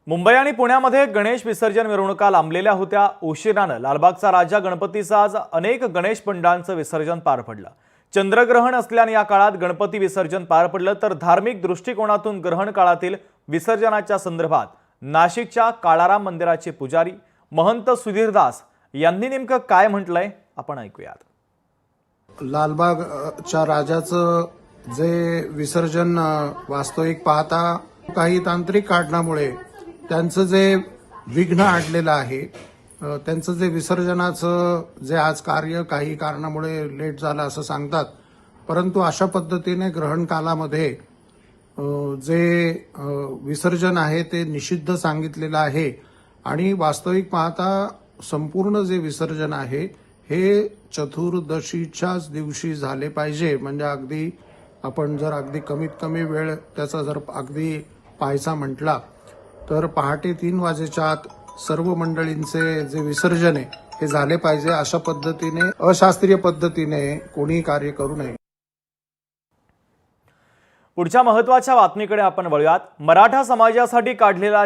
मुंबई आणि पुण्यामध्ये गणेश विसर्जन मिरवणुका लांबलेल्या होत्या। उशिरानं लालबागचा राजा गणपतीचं आज अनेक गणेश पंडांचं विसर्जन पार पडलं। चंद्रग्रहण असल्याने या काळात गणपती विसर्जन पार पडलं, तर धार्मिक दृष्टिकोनातून ग्रहण काळातील विसर्जनाच्या संदर्भात नाशिकच्या काळाराम मंदिराचे पुजारी महंत सुधीरदास यांनी नेमकं काय म्हटलंय आपण ऐकूयात। लालबागच्या राजाचं जे विसर्जन वास्तविक पाहता काही तांत्रिक कारणामुळे त्यांचं जे विघ्न अडलेलं आहे, त्यांचं जे विसर्जनाचं जे आज कार्य काही कारणामुळे लेट झालं असं सांगतात। परंतु अशा पद्धतीने ग्रहण कालामध्ये जे विसर्जन आहे ते निषिद्ध सांगितलेलं आहे आणि वास्तविक पाहता संपूर्ण जे विसर्जन आहे हे चतुर्दशीच्याच दिवशी झाले पाहिजे। म्हणजे अगदी आपण जर अगदी कमीत कमी वेळ त्याचा जर अगदी पाहायचा म्हटला तर पहाटे 3 वाजेच्या आत सर्व मंडळींचे जे विसर्जन आहे हे झाले पाहिजे। अशा पद्धतीने अशास्त्रीय पद्धतीने कोणी कार्य करू नये। पुढच्या महत्त्वाच्या बातमीकडे आपण वळूयात। मराठा समाजासाठी काढलेला